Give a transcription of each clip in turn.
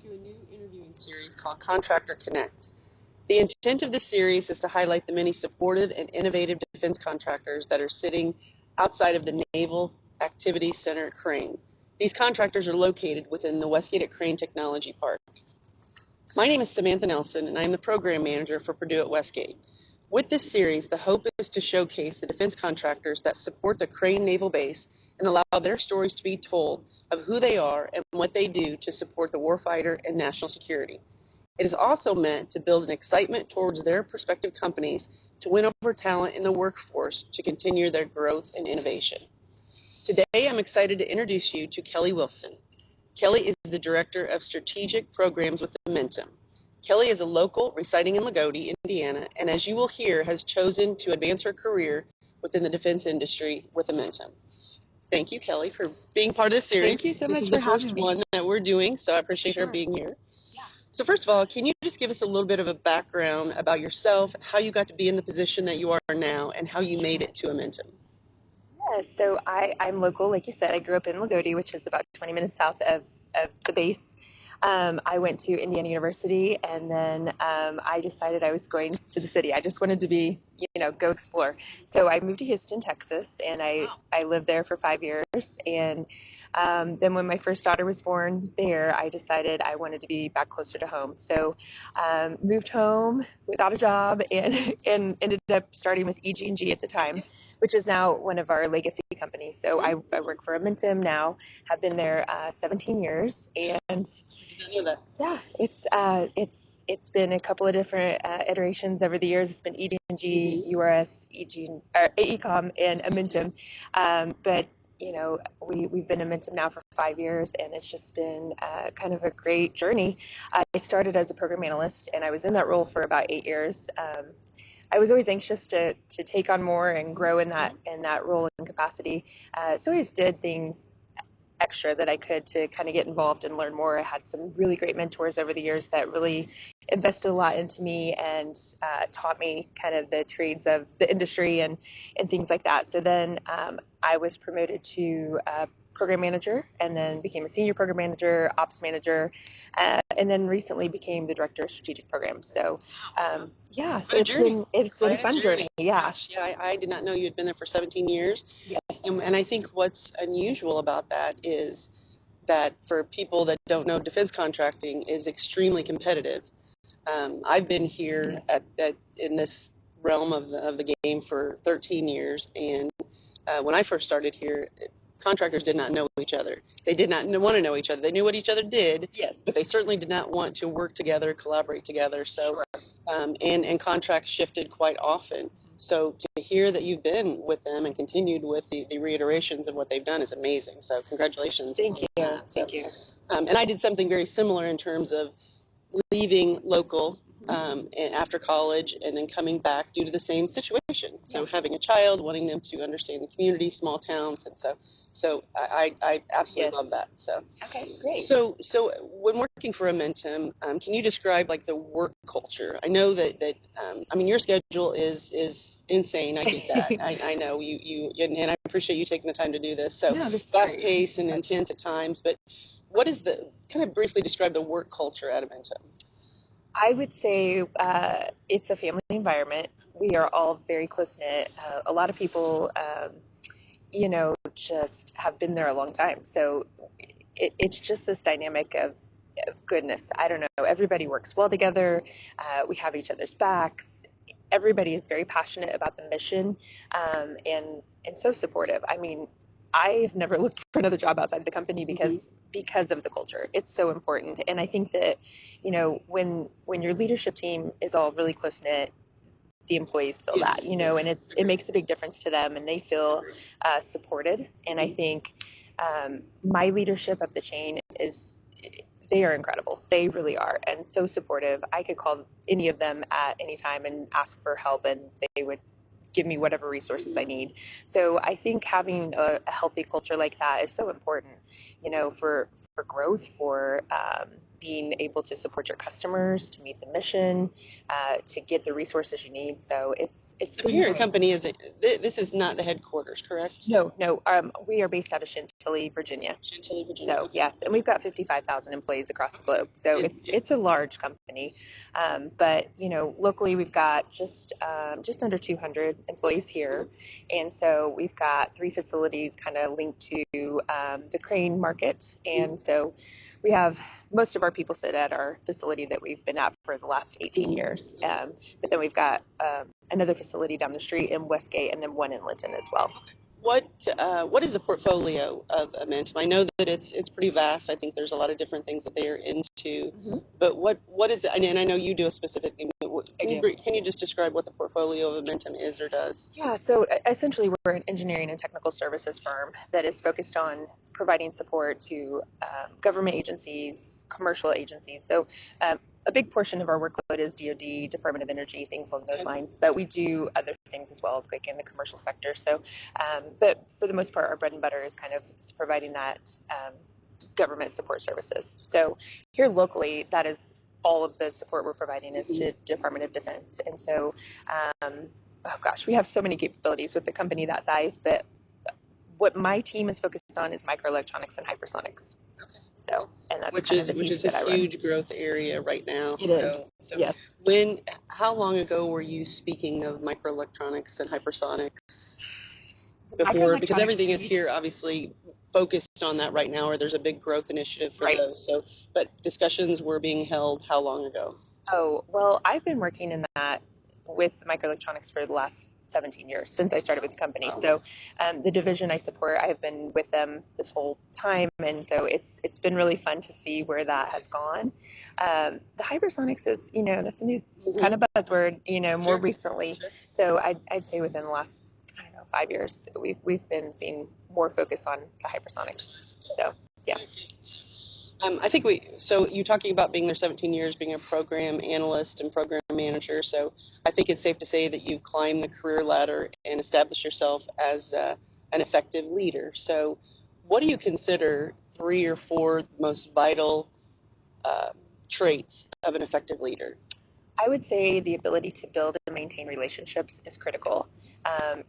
to a new interviewing series called Contractor Connect. The intent of this series is to highlight the many supportive and innovative defense contractors that are sitting outside of the Naval Activities Center at Crane. These contractors are located within the WestGate Crane Technology Park. My name is Samantha Nelson, and I am the program manager for Purdue at WestGate. With this series, the hope is to showcase the defense contractors that support the Crane Naval Base and allow their stories to be told of who they are and what they do to support the warfighter and national security. It is also meant to build an excitement towards their prospective companies to win over talent in the workforce to continue their growth and innovation. Today, I'm excited to introduce you to Kelli Wilson. Kelli is the Director of Strategic Programs with Amentum. Kelli is a local residing in Lagodi, Indiana, and as you will hear, has chosen to advance her career within the defense industry with Amentum. Thank you, Kelli, for being part of this series. Thank you so much for having me. This is the first one that we're doing, so I appreciate her being here. Yeah. So first of all, can you just give us a little bit of a background about yourself, how you got to be in the position that you are now, and how you made it to Amentum? Yeah, so I'm local, like you said. I grew up in Lagodi, which is about 20 minutes south of the base. I went to Indiana University, and then I decided I was going to the city. I just wanted to go explore. So I moved to Houston, Texas, and I lived there for 5 years. And then when my first daughter was born there, I decided I wanted to be back closer to home. So moved home without a job and ended up starting with EG&G at the time, which is now one of our legacy companies. So I work for Amentum now, have been there 17 years, and yeah, it's been a couple of different iterations over the years. It's been EG&G, URS, AECOM, and Amentum. But we've been Amentum now for 5 years, and it's just been kind of a great journey. I started as a program analyst, and I was in that role for about 8 years. I was always anxious to take on more and grow in that role and capacity. So I always did things extra that I could to kind of get involved and learn more. I had some really great mentors over the years that really invested a lot into me and taught me kind of the trades of the industry and things like that. So then I was promoted to program manager, and then became a senior program manager, ops manager, and then recently became the director of strategic programs. So yeah, so it's been a fun journey. Yeah. Gosh, yeah, I did not know you had been there for 17 years. Yes. And I think what's unusual about that is that for people that don't know, defense contracting is extremely competitive. I've been here in this realm of the game for 13 years, and when I first started here, contractors did not know each other. They did not want to know each other. They knew what each other did, yes, but they certainly did not want to work together, collaborate together. So, sure. And contracts shifted quite often. So to hear that you've been with them and continued with the reiterations of what they've done is amazing. So congratulations. Thank you. Thank you. And I did something very similar in terms of leaving local and after college and then coming back due to the same situation. So having a child, wanting them to understand the community, small towns, and so I absolutely love that. So okay, great. So when working for Amentum, can you describe like the work culture? I know that your schedule is insane. I get that. I know you and I appreciate you taking the time to do this. So fast paced and intense at times, but what is kind of briefly describe the work culture at Amentum? I would say it's a family environment. We are all very close-knit. A lot of people, just have been there a long time. So it's just this dynamic of goodness. I don't know. Everybody works well together. We have each other's backs. Everybody is very passionate about the mission and so supportive. I mean, I've never looked for another job outside of the company because of the culture. It's so important. And I think that, when your leadership team is all really close knit, the employees feel that, and it makes a big difference to them, and they feel supported. And I think my leadership up the chain they are incredible. They really are, and so supportive. I could call any of them at any time and ask for help, and they would give me whatever resources I need. So I think having a healthy culture like that is so important, for growth, for being able to support your customers, to meet the mission, to get the resources you need. So it's The parent company this is not the headquarters, correct? No. We are based out of Chantilly, Virginia. Chantilly, Virginia. So Okay. yes, and we've got 55,000 employees across the globe. So it's a large company, but locally we've got just under 200 employees here, and so we've got 3 facilities kind of linked to the crane market, and so we have most of our people sit at our facility that we've been at for the last 18 years, but then we've got another facility down the street in Westgate, and then one in Linton as well. What is the portfolio of Amentum? I know that it's pretty vast. I think there's a lot of different things that they are into. But what is it? And I know you do a specific thing. Can you just describe what the portfolio of Amentum is or does? Yeah, so essentially we're an engineering and technical services firm that is focused on providing support to government agencies, commercial agencies. So a big portion of our workload is DoD, Department of Energy, things along those lines. But we do other things as well, like in the commercial sector. So, but for the most part, our bread and butter is kind of providing that government support services. So here locally, that is all of the support we're providing is to Department of Defense. And so, we have so many capabilities with the company that size. But what my team is focused on is microelectronics and hypersonics. Okay. So, and that's which is a huge growth area right now. So yes. How long ago were you speaking of microelectronics and hypersonics before? Because everything is here obviously focused on that right now, or there's a big growth initiative for those. So, but discussions were being held how long ago? Oh, well, I've been working in that with microelectronics for the last 17 years since I started with the company. Wow. So the division I support, I've been with them this whole time, and so it's been really fun to see where that has gone. The hypersonics is, that's a new kind of buzzword, more recently. Sure. So I'd say within the last 5 years, we've been seeing more focus on the hypersonics. So yeah. I think so you're talking about being there 17 years, being a program analyst and program manager. So I think it's safe to say that you've climbed the career ladder and established yourself as an effective leader. So what do you consider 3 or 4 most vital traits of an effective leader? I would say the ability to build and maintain relationships is critical.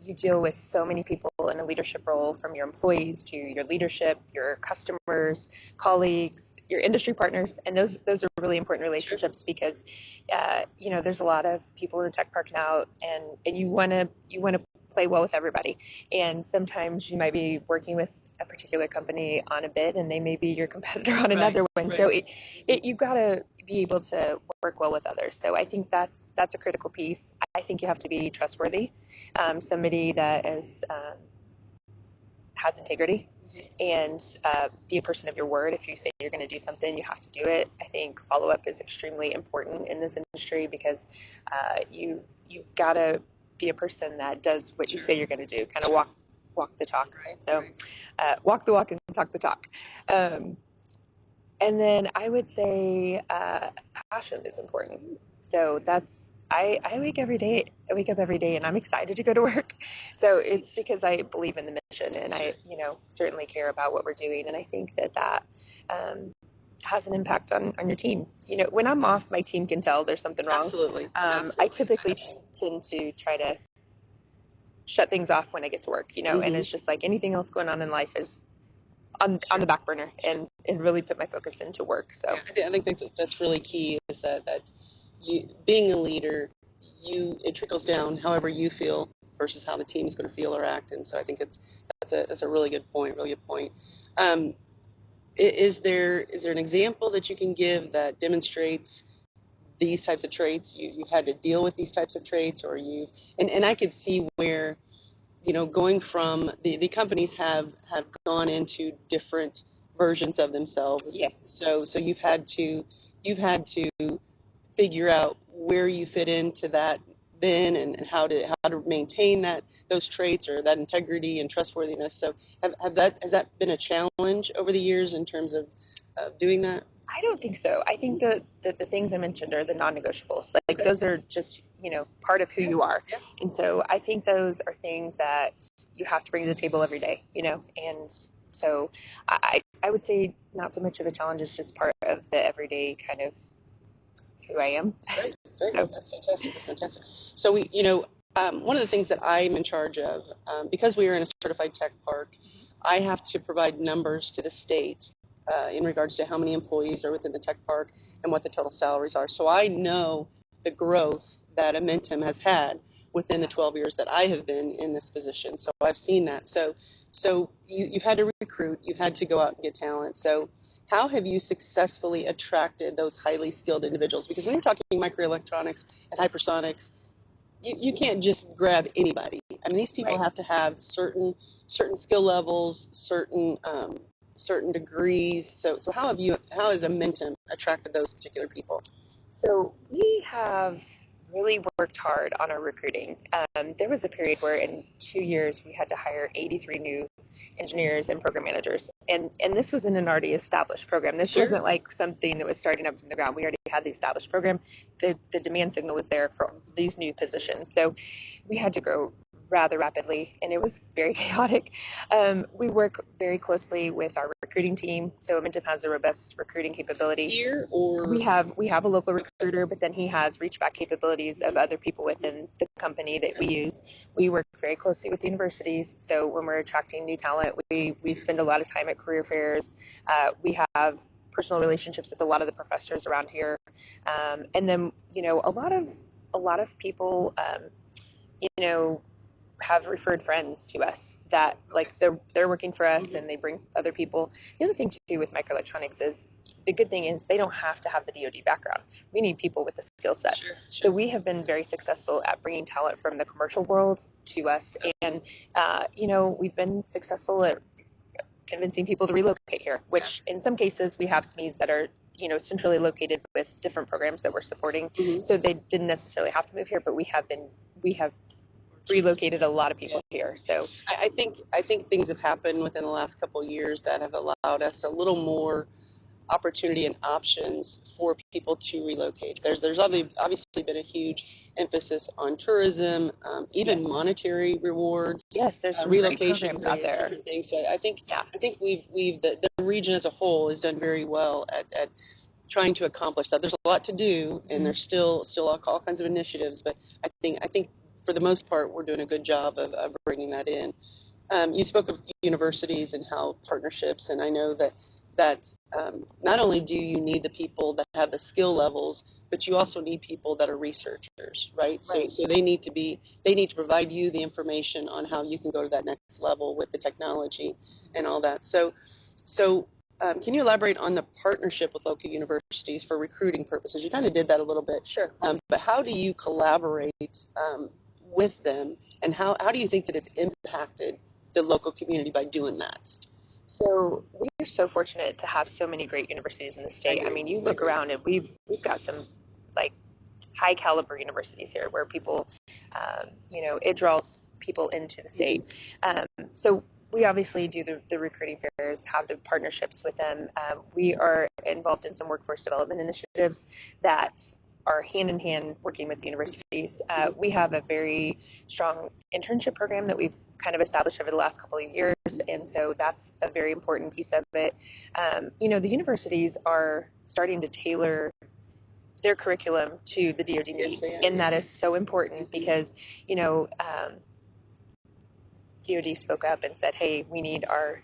You deal with so many people in a leadership role, from your employees to your leadership, your customers, colleagues, your industry partners, and those are really important relationships. Sure. Because there's a lot of people in the tech park now, and you want to play well with everybody. And sometimes you might be working with a particular company on a bid, and they may be your competitor on another one. Right. So you got to be able to work well with others. So I think that's a critical piece. I think you have to be trustworthy, somebody that has integrity, and be a person of your word. If you say you're going to do something, you have to do it. I think follow-up is extremely important in this industry, because you got to be a person that does what you say you're going to do, kind of walk the talk. Right. So walk the walk and talk the talk. And then I would say passion is important. So I wake up every day and I'm excited to go to work. So it's because I believe in the mission, and I certainly care about what we're doing. And I think that has an impact on your team. When I'm off, my team can tell there's something wrong. Absolutely. I typically tend to try to shut things off when I get to work, and it's just like anything else going on in life is on the back burner, and really put my focus into work. So yeah, I think that's really key, is that you, being a leader, it trickles down however you feel versus how the team is going to feel or act. And so I think that's a really good point. Is there an example that you can give that demonstrates these types of traits? You've had to deal with these types of traits, or and I could see where, going from the companies have gone into different versions of themselves. Yes. So you've had to figure out where you fit into that then, and how to maintain those traits, or that integrity and trustworthiness. So has that been a challenge over the years in terms of doing that? I don't think so. I think the things I mentioned are the non-negotiables. Like Okay. those are just, part of who you are. Yeah. And so I think those are things that you have to bring to the table every day, and so I would say not so much of a challenge. It's just part of the everyday kind of who I am. Great, great. So That's fantastic. That's fantastic. So one of the things that I'm in charge of, because we are in a certified tech park, I have to provide numbers to the state in regards to how many employees are within the tech park and what the total salaries are. So I know the growth that Amentum has had within the 12 years that I have been in this position. So I've seen that. So you've had to recruit, you've had to go out and get talent. So how have you successfully attracted those highly skilled individuals? Because when you're talking microelectronics and hypersonics, you can't just grab anybody. I mean, these people Right. have to have certain skill levels, certain degrees. So how has Amentum attracted those particular people? So we have really worked hard on our recruiting. There was a period where in 2 years we had to hire 83 new engineers and program managers, and this was in an already established program. This Sure. wasn't like something that was starting up from the ground. We already had the established program. The demand signal was there for these new positions, so we had to grow rather rapidly, and it was very chaotic. We work very closely with our recruiting team. So Amentum has a robust recruiting capability. Here or We have a local recruiter, but then he has reach back capabilities of other people within the company that we use. We work very closely with universities. So when we're attracting new talent, we spend a lot of time at career fairs. We have personal relationships with a lot of the professors around here, and then a lot of people, have referred friends to us that like they're working for us and they bring other people. The other thing too with microelectronics is the good thing is they don't have to have the DoD background. We need people with the skill set. Sure. So we have been very successful at bringing talent from the commercial world to us, and we've been successful at convincing people to relocate here. Which in some cases we have SMEs that are centrally located with different programs that we're supporting, Mhm. so they didn't necessarily have to move here, but we have relocated a lot of people here. So I think things have happened within the last couple of years that have allowed us a little more opportunity and options for people to relocate. There's obviously been a huge emphasis on tourism, even Yes. monetary rewards, yes, there's some great relocation programs out grants, there. different things. So I think Yeah. the region as a whole has done very well at trying to accomplish that. There's a lot to do, and there's still all kinds of initiatives, but I think for the most part we're doing a good job of bringing that in. You spoke of universities and how partnerships, and I know that not only do you need the people that have the skill levels, but you also need people that are researchers, right? Right. So they need to provide you the information on how you can go to that next level with the technology and all that. So can you elaborate on the partnership with local universities for recruiting purposes? You kind of did that a little bit. Sure. But how do you collaborate with them, and how do you think that it's impacted the local community by doing that? So we're so fortunate to have so many great universities in the state. I mean, you look around and we've got some like high caliber universities here where people, it draws people into the state. So we obviously do the recruiting fairs, have the partnerships with them. We are involved in some workforce development initiatives that are hand in hand working with universities. We have a very strong internship program that we've kind of established over the last couple of years, and so that's a very important piece of it. The universities are starting to tailor their curriculum to the DoD needs, and that is so important because DoD spoke up and said, hey, we need our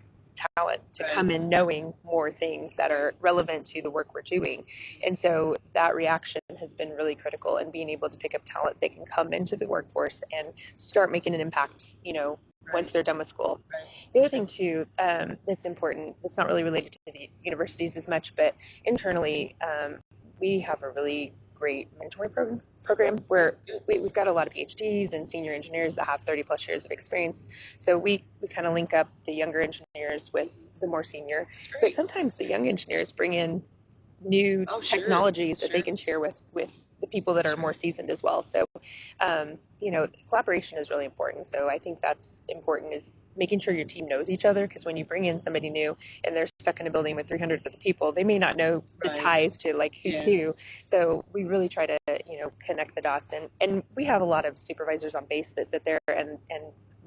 talent to come in knowing more things that are relevant to the work we're doing. And so that reaction has been really critical in being able to pick up talent that can come into the workforce and start making an impact, once they're done with school. The other thing too, that's important, that's not really related to the universities as much, but internally, we have a really great mentoring program where we've got a lot of PhDs and senior engineers that have 30 plus years of experience. So we kind of link up the younger engineers with the more senior. But sometimes the young engineers bring in new technologies that they can share with the people that are more seasoned as well. So, collaboration is really important. So I think that's important, is making sure your team knows each other, because when you bring in somebody new and they're stuck in a building with 300 other people, they may not know the Right. ties to like who's who. So we really try to, connect the dots, and we have a lot of supervisors on base that sit there, and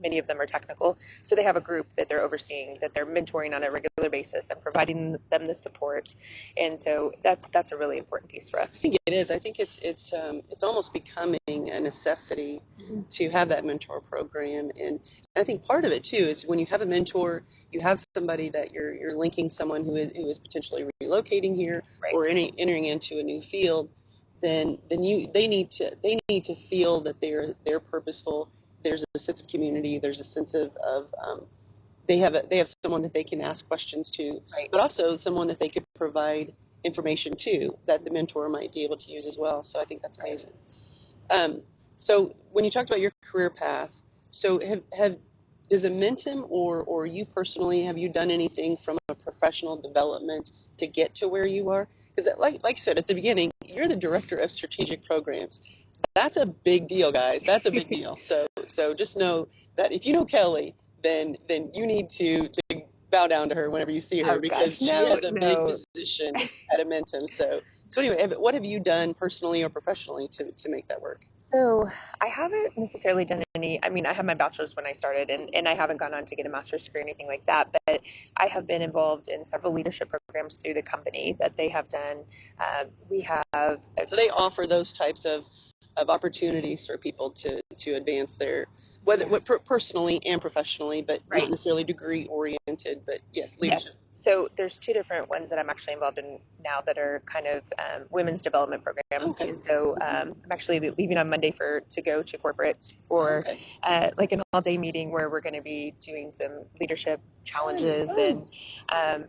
many of them are technical. So they have a group that they're overseeing, that they're mentoring on a regular basis and providing them the support. And so that's a really important piece for us. I think it is. I think it's almost becoming a necessity to have that mentor program. And I think part of it too is when you have a mentor, you have somebody that you're linking someone who is potentially relocating here, Right. or entering into a new field. Then they need to feel that they're purposeful. There's a sense of community. There's a sense of they have someone that they can ask questions to, Right. but also someone that they could provide information to that the mentor might be able to use as well. So I think that's amazing. So when you talked about your career path, so does Amentum or you personally, have you done anything from a professional development to get to where you are? Because like you said at the beginning, you're the director of strategic programs. That's a big deal, guys. That's a big deal. So just know that if you know Kelli, then you need to bow down to her whenever you see her, Oh, because gosh, she has a big no. position at Amentum. So anyway, what have you done personally or professionally to make that work? So I haven't necessarily done any, I mean, I had my bachelor's when I started, and I haven't gone on to get a master's degree or anything like that, but I have been involved in several leadership programs through the company that they have done. We have. So they offer those types of opportunities for people to advance their, whether personally and professionally, but Right. not necessarily degree oriented, but yes, leadership. Yes. So there's two different ones that I'm actually involved in now that are kind of women's development programs. Okay. And so I'm actually leaving on Monday to go to corporate for like an all-day meeting where we're going to be doing some leadership challenges. And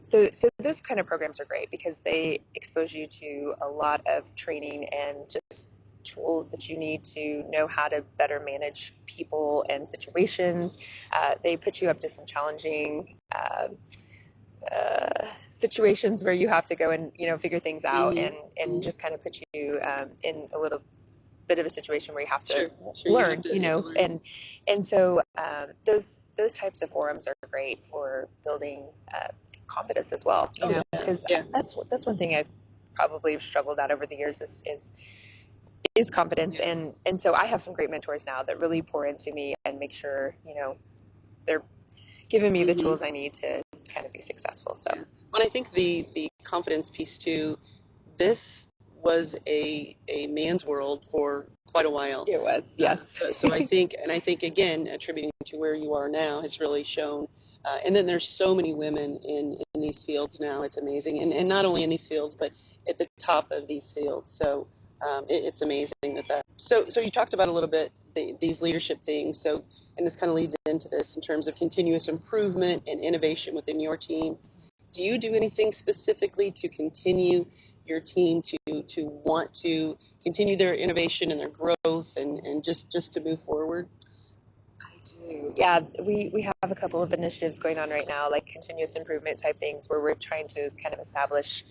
so those kind of programs are great because they expose you to a lot of training and just tools that you need to know how to better manage people and situations. They put you up to some challenging situations where you have to go and figure things out, and just kind of put you in a little bit of a situation where you have to learn, and so those types of forums are great for building confidence as well, because that's one thing I've probably struggled at over the years is confidence, and so I have some great mentors now that really pour into me and make sure they're giving me the tools I need to kind of be successful. So, well, I think the confidence piece too, this was a man's world for quite a while. It was, yes. So I think again, attributing to where you are now has really shown. And then there's so many women in these fields now. It's amazing, and not only in these fields, but at the top of these fields. So it's amazing that. So you talked about a little bit these leadership things. So, and this kind of leads into this in terms of continuous improvement and innovation within your team. Do you do anything specifically to continue your team to want to continue their innovation and their growth and just to move forward? I do. Yeah, we have a couple of initiatives going on right now, like continuous improvement type things, where we're trying to kind of establish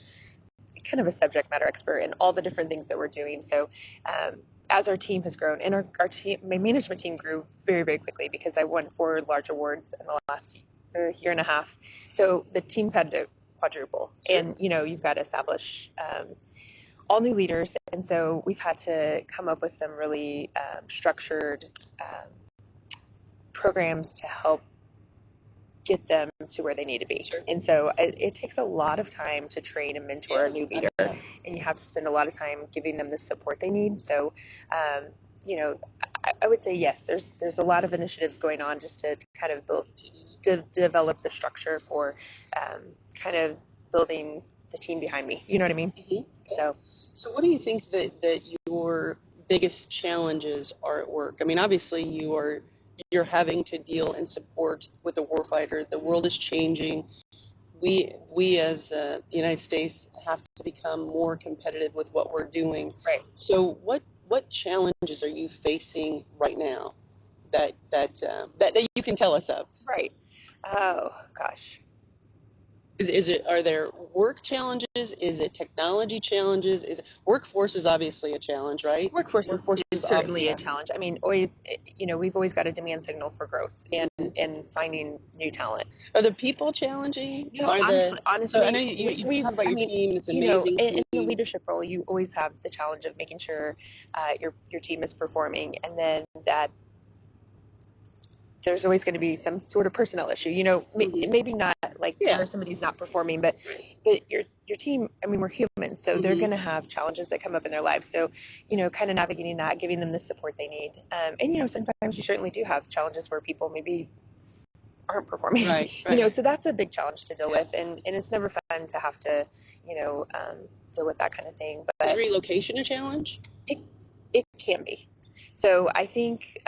kind of a subject matter expert in all the different things that we're doing. So as our team has grown, and our team, my management team grew very, very quickly because I won 4 large awards in the last year and a half. So the teams had to quadruple. Sure. And you've got to establish all new leaders, and so we've had to come up with some really structured programs to help get them to where they need to be. Sure. And so it takes a lot of time to train and mentor a new leader, and you have to spend a lot of time giving them the support they need. So, I would say yes, there's a lot of initiatives going on just to kind of develop the structure for kind of building the team behind me. You know what I mean? Mm-hmm. So what do you think that your biggest challenges are at work? I mean, obviously you're having to deal and support with the warfighter. The world is changing. We as the United States have to become more competitive with what we're doing. Right. So what challenges are you facing right now that you can tell us of? Right. Oh gosh. Are there work challenges? Is it technology challenges? Workforce is obviously a challenge, right? Workforce is certainly yeah. a challenge. I mean, always, we've always got a demand signal for growth and finding new talent. Are the people challenging? Honestly, so I know you talk about your team, and it's an amazing team. In the leadership role, you always have the challenge of making sure your team is performing, and then that there's always going to be some sort of personnel issue. Maybe not like where somebody's not performing, but your team. I mean, we're human, so they're going to have challenges that come up in their lives. So, kind of navigating that, giving them the support they need, and sometimes you certainly do have challenges where people maybe aren't performing. Right. So that's a big challenge to deal with, and it's never fun to have to, deal with that kind of thing. But is relocation a challenge? It can be. So I think.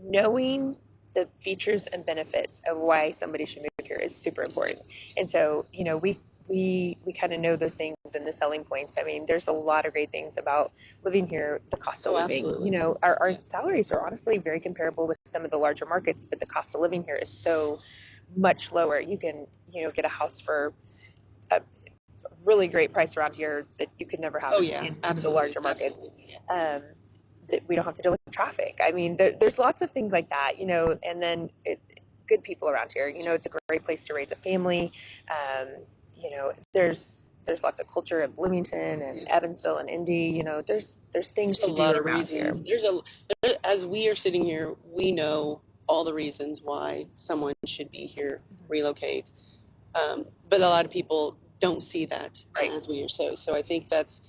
Knowing the features and benefits of why somebody should move here is super important. And so, we kind of know those things and the selling points. I mean, there's a lot of great things about living here, the cost of living. Absolutely. Our salaries are honestly very comparable with some of the larger markets, but the cost of living here is so much lower. You can, get a house for a really great price around here that you could never have in some of the larger markets. We don't have to deal with traffic. I mean, there's lots of things like that, and then good people around here. It's a great place to raise a family. There's lots of culture in Bloomington and Evansville and Indy. There's things to do around here. As we are sitting here, we know all the reasons why someone should be here, relocate. But a lot of people don't see that as we are. So I think that's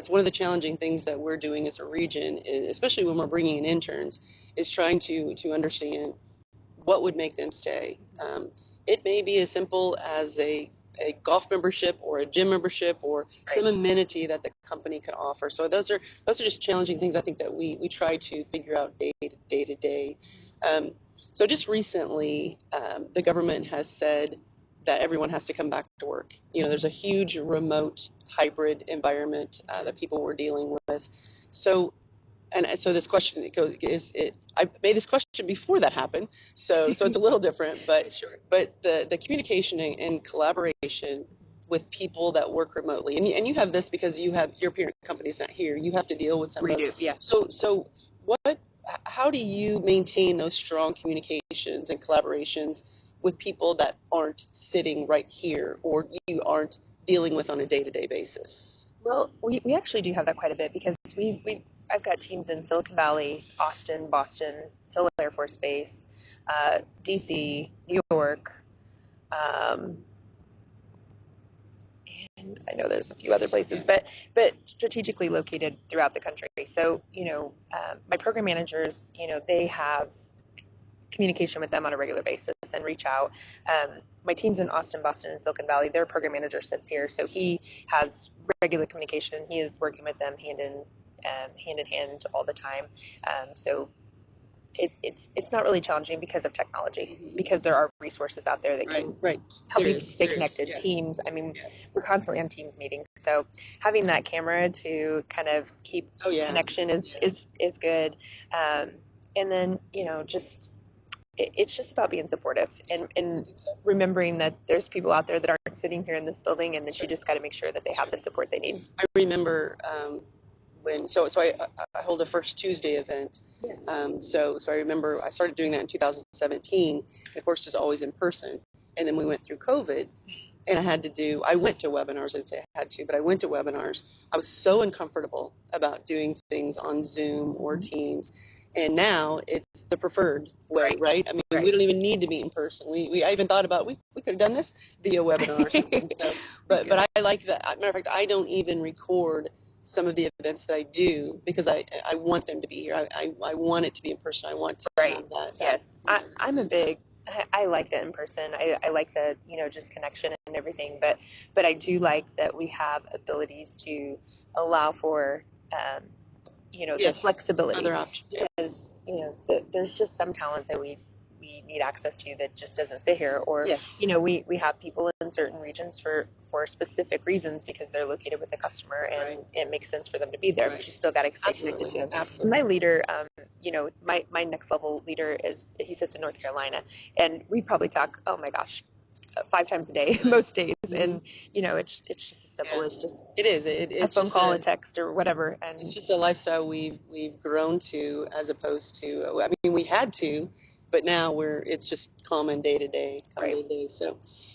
one of the challenging things that we're doing as a region, especially when we're bringing in interns, is trying to understand what would make them stay. It may be as simple as a golf membership or a gym membership or some amenity that the company can offer. So those are just challenging things I think that we try to figure out day to day. So just recently, the government has said that everyone has to come back to work. There's a huge remote hybrid environment that people were dealing with. So this question I made this question before that happened. So it's a little different, but Sure. But the communication and collaboration with people that work remotely, and you have this because your parent company's not here. You have to deal with some of those. Yeah. So how do you maintain those strong communications and collaborations with people that aren't sitting right here or you aren't dealing with on a day-to-day basis? Well, we actually do have that quite a bit because I've got teams in Silicon Valley, Austin, Boston, Hill Air Force Base, DC, New York, and I know there's a few other places, but strategically located throughout the country. So, my program managers, they have communication with them on a regular basis and reach out. My team's in Austin, Boston, and Silicon Valley. Their program manager sits here, so he has regular communication. He is working with them hand in hand all the time. So it's not really challenging because of technology, because there are resources out there that can help you stay connected. Teams. I mean, we're constantly on Teams meetings, so having that camera to kind of keep connection is good. And then it's just about being supportive and remembering that there's people out there that aren't sitting here in this building, and that you just got to make sure that they have the support they need. I remember I hold a First Tuesday event. Yes. So I remember I started doing that in 2017. Of course, it's always in person, and then we went through COVID, and I went to webinars. I'd say I had to, but I went to webinars. I was so uncomfortable about doing things on Zoom or Teams. And now it's the preferred way, right? I mean, we don't even need to meet in person. I even thought about we could have done this via webinar or something. So, but I like that. Matter of fact, I don't even record some of the events that I do because I want them to be here. I want it to be in person. I want to have that. Yes, I like that in person. I like the just connection and everything. But I do like that we have abilities to allow for the flexibility. Other options. Because there's just some talent that we need access to that just doesn't sit here, or we have people in certain regions for specific reasons because they're located with the customer and it makes sense for them to be there, but you still got to stay connected to them. Absolutely. My leader, my next level leader he sits in North Carolina, and we probably talk, oh my gosh, 5 times a day, most days. And, it's just as simple as just it is. It's a phone just call, a text, or whatever. And it's just a lifestyle we've grown to, as opposed to, I mean, we had to, but now it's just common day to day,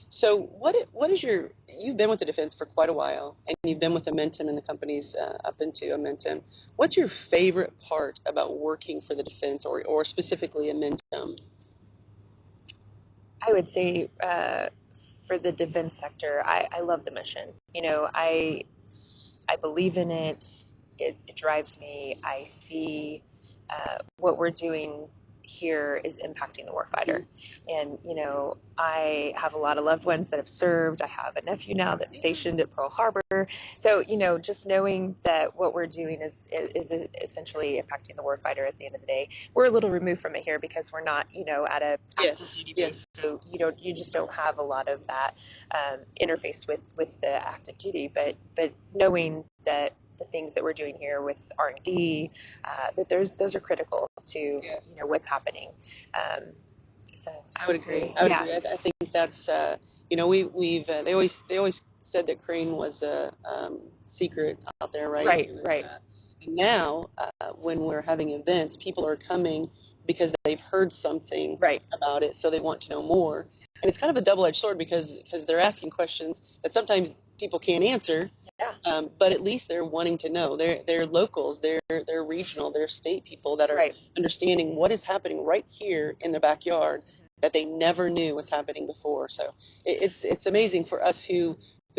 So what is you've been with the defense for quite a while, and you've been with Amentum and the companies up into Amentum. What's your favorite part about working for the defense, or specifically Amentum? I would say for the defense sector, I love the mission. I believe in it. It drives me. I see what we're doing here is impacting the warfighter. And, I have a lot of loved ones that have served. I have a nephew now that's stationed at Pearl Harbor. So, just knowing that what we're doing is essentially impacting the warfighter at the end of the day. We're a little removed from it here because we're not, at a active duty base. So, you just don't have a lot of that interface with the active duty. But knowing that the things that we're doing here with R&D, that those are critical to what's happening. So I would agree. I think that's we've they always said that Crane was a secret out there, right? Right. And now when we're having events, people are coming because they've heard something about it, so they want to know more. And it's kind of a double-edged sword because they're asking questions that sometimes people can't answer. Yeah. But at least they're wanting to know. They're locals. They're regional. They're state people that are understanding what is happening right here in their backyard that they never knew was happening before. So it's amazing for us who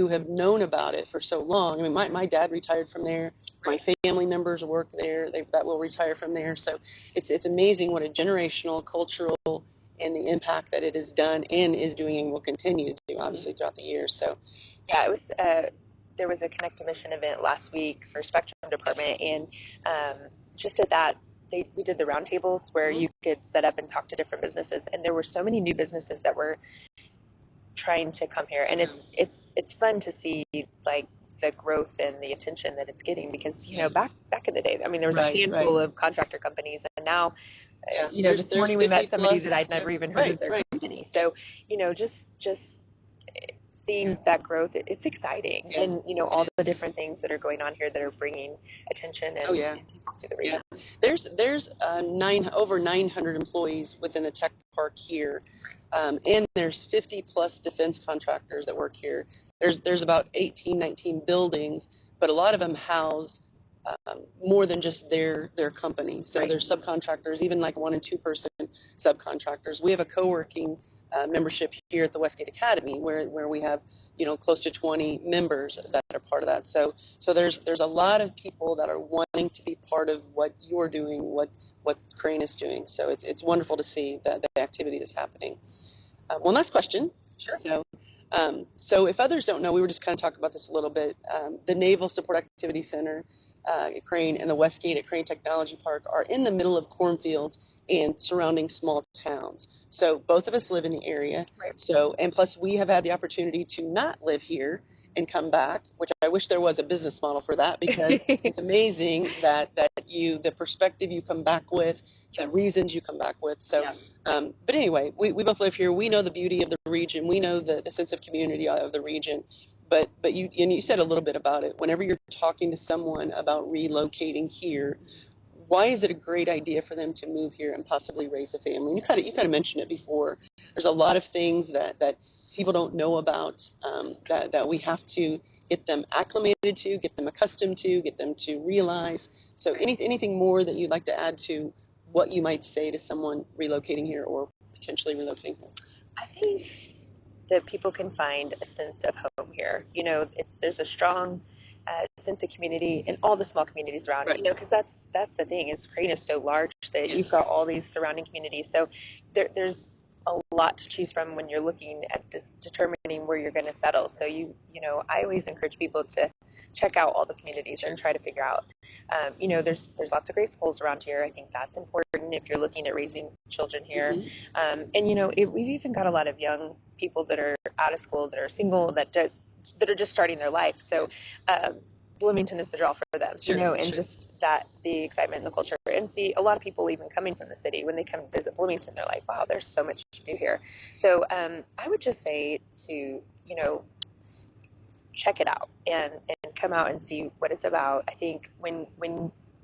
have known about it for so long. I mean, my dad retired from there. My family members work there. That will retire from there. So it's amazing what a generational, cultural, and the impact that it has done and is doing and will continue to do, obviously, throughout the years. So, yeah, it was. There was a Connect to Mission event last week for Spectrum Department, and just at that, we did the roundtables where you could set up and talk to different businesses, and there were so many new businesses that were trying to come here, and it's fun to see like the growth and the attention that it's getting because back in the day, I mean, there was a handful of contractor companies, and now this morning we met somebody that I'd never even heard of their company. So just seeing that growth, it's exciting, and all the different things that are going on here that are bringing attention and people to the region. There's over 900 employees within the tech park here, and there's 50 plus defense contractors that work here. There's about 18, 19 buildings, but a lot of them house more than just their company. So there's subcontractors, even like 1 and 2 person subcontractors. We have a co-working membership here at the WestGate Academy where we have close to 20 members that are part of that. So there's a lot of people that are wanting to be part of what you're doing, what Crane is doing. So it's wonderful to see the activity that's happening. One last question. Sure. So if others don't know, we were just kind of talking about this a little bit. The Naval Support Activity Center at Crane and the WestGate at Crane Technology Park are in the middle of cornfields and surrounding small towns. So both of us live in the area. So, and plus we have had the opportunity to not live here and come back, which I wish there was a business model for that, because it's amazing that the perspective you come back with, the reasons you come back with. So, but anyway, we both live here. We know the beauty of the region. We know the sense of community of the region. But you said a little bit about it. Whenever you're talking to someone about relocating here, why is it a great idea for them to move here and possibly raise a family? And you kind of mentioned it before. There's a lot of things that people don't know about, that we have to get them acclimated to, get them accustomed to, get them to realize. So anything more that you'd like to add to what you might say to someone relocating here or potentially relocating here? I think that people can find a sense of home here. There's a strong sense of community in all the small communities around. Because that's the thing is Crane is so large that you've got all these surrounding communities. So there's a lot to choose from when you're looking at determining where you're going to settle. So I always encourage people to check out all the communities and try to figure out. There's lots of great schools around here. I think that's important if you're looking at raising children here. We've even got a lot of young people that are out of school, that are single, that are just starting their life. So Bloomington is the draw for them, Sure, and sure. just that the excitement and the culture. And see, a lot of people even coming from the city, when they come visit Bloomington, they're like, wow, there's so much to do here. So I would just say to, check it out and come out and see what it's about. I think when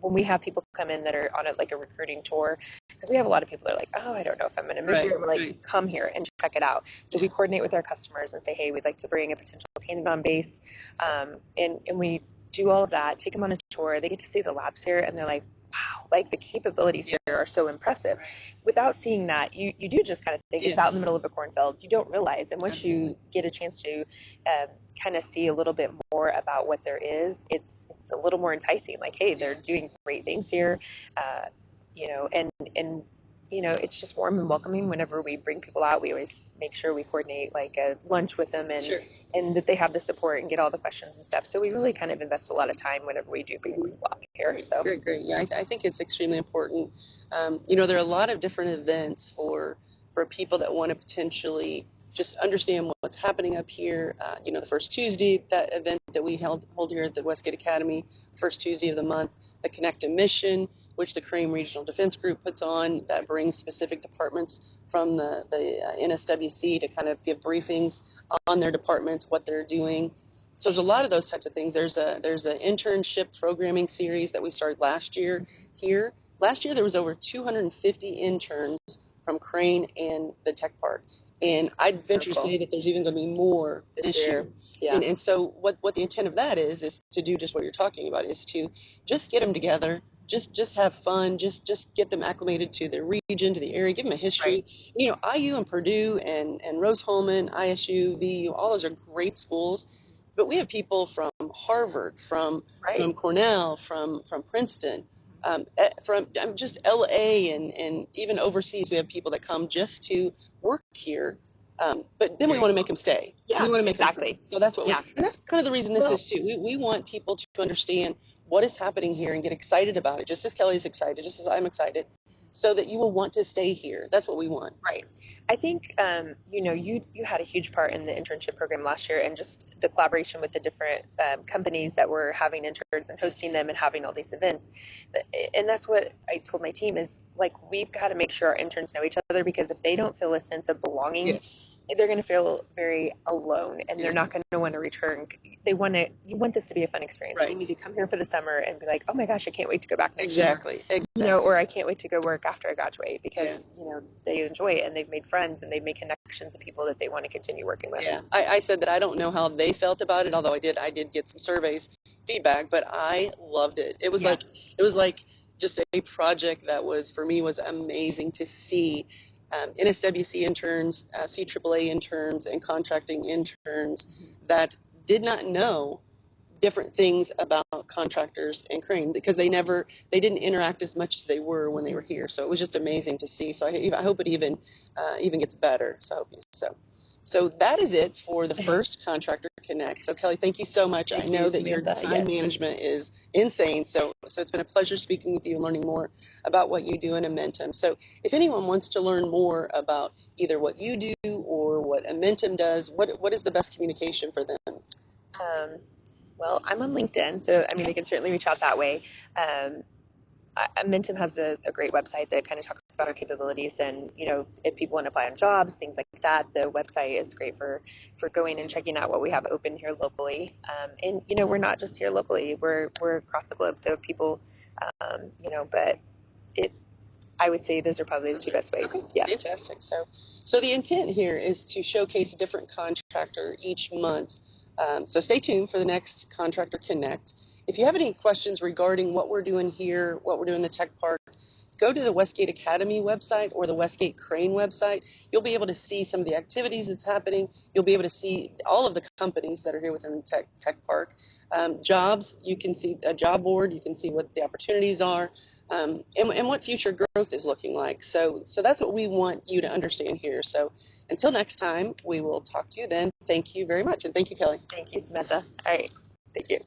we have people come in that are on like a recruiting tour, because we have a lot of people that are like, oh, I don't know if I'm going to move Right, here. And we're like, right. come here and check it out. So Yeah. we coordinate with our customers and say, hey, we'd like to bring a potential candidate on base, and we do all of that. Take them on a tour. They get to see the labs here, and they're like, wow, like the capabilities here are so impressive. Without seeing that, you do just kind of think it's out in the Yes. middle of a cornfield. You don't realize, and once Absolutely. you get a chance to kind of see a little bit more about what there is, it's a little more enticing. Like, hey, they're doing great things here, and it's just warm and welcoming. Whenever we bring people out, we always make sure we coordinate like a lunch with them, and Sure. and that they have the support and get all the questions and stuff. So we really kind of invest a lot of time whenever we do bring people out here. Great, So great, great. Yeah, I think it's extremely important. There are a lot of different events for people that want to potentially just understand what's happening up here. The first Tuesday, that event that we hold here at the Westgate Academy, first Tuesday of the month, the Connect a Mission, which the Crane Regional Defense Group puts on, that brings specific departments from the NSWC to kind of give briefings on their departments, what they're doing. So there's a lot of those types of things. There's an internship programming series that we started last year here. Last year there was over 250 interns from Crane and the Tech Park, and I'd venture to say that there's even going to be more this year. Yeah. And so what the intent of that is to do just what you're talking about, is to just get them together, just have fun, just get them acclimated to the region, to the area, give them a history. Right. IU and Purdue and Rose-Hulman, ISU, VU, all those are great schools. But we have people from Harvard, from Cornell, from Princeton, from just LA, and even overseas. We have people that come just to work here, but then we want to make them stay. Yeah, we want to make exactly. Them stay. So that's what and that's kind of the reason this is too. We want people to understand what is happening here and get excited about it, just as Kelli is excited, just as I'm excited, so that you will want to stay here. That's what we want. Right. I think, you had a huge part in the internship program last year, and just the collaboration with the different companies that were having interns and hosting them and having all these events. And that's what I told my team is, like, we've got to make sure our interns know each other, because if they don't feel a sense of belonging, they're going to feel very alone, and they're not going to want to return. You want this to be a fun experience. Right. You need to come here for the summer and be like, oh my gosh, I can't wait to go back next year. Exactly. Or I can't wait to go work after I graduate, because they enjoy it and they've made friends and they've made connections of people that they want to continue working with. Yeah, I said that I don't know how they felt about it, although I did get some surveys feedback, but I loved it. It was like just a project that was, for me, was amazing to see. NSWC interns, CAAA interns, and contracting interns that did not know different things about contractors and Crane, because they didn't interact as much as they were when they were here. So it was just amazing to see. So I hope it even gets better. So I hope so. So that is it for the first Contractor Connect. So Kelli, thank you so much. I know that your time management is insane. So it's been a pleasure speaking with you and learning more about what you do in Amentum. So if anyone wants to learn more about either what you do or what Amentum does, what is the best communication for them? Well, I'm on LinkedIn, so they can certainly reach out that way. Amentum has a great website that kind of talks about our capabilities, and if people want to apply on jobs, things like that, the website is great for going and checking out what we have open here locally. And we're not just here locally; we're across the globe. So if people, but I would say those are probably the two best ways. Okay. Yeah, fantastic. So the intent here is to showcase a different contractor each month. So stay tuned for the next Contractor Connect. If you have any questions regarding what we're doing here, what we're doing in the Tech Park, go to the Westgate Academy website or the WestGate Crane website. You'll be able to see some of the activities that's happening. You'll be able to see all of the companies that are here within the Tech Park. Jobs, you can see a job board. You can see what the opportunities are, and what future growth is looking like. So that's what we want you to understand here. So until next time, we will talk to you then. Thank you very much, and thank you, Kelli. Thank you, Samantha. All right. Thank you.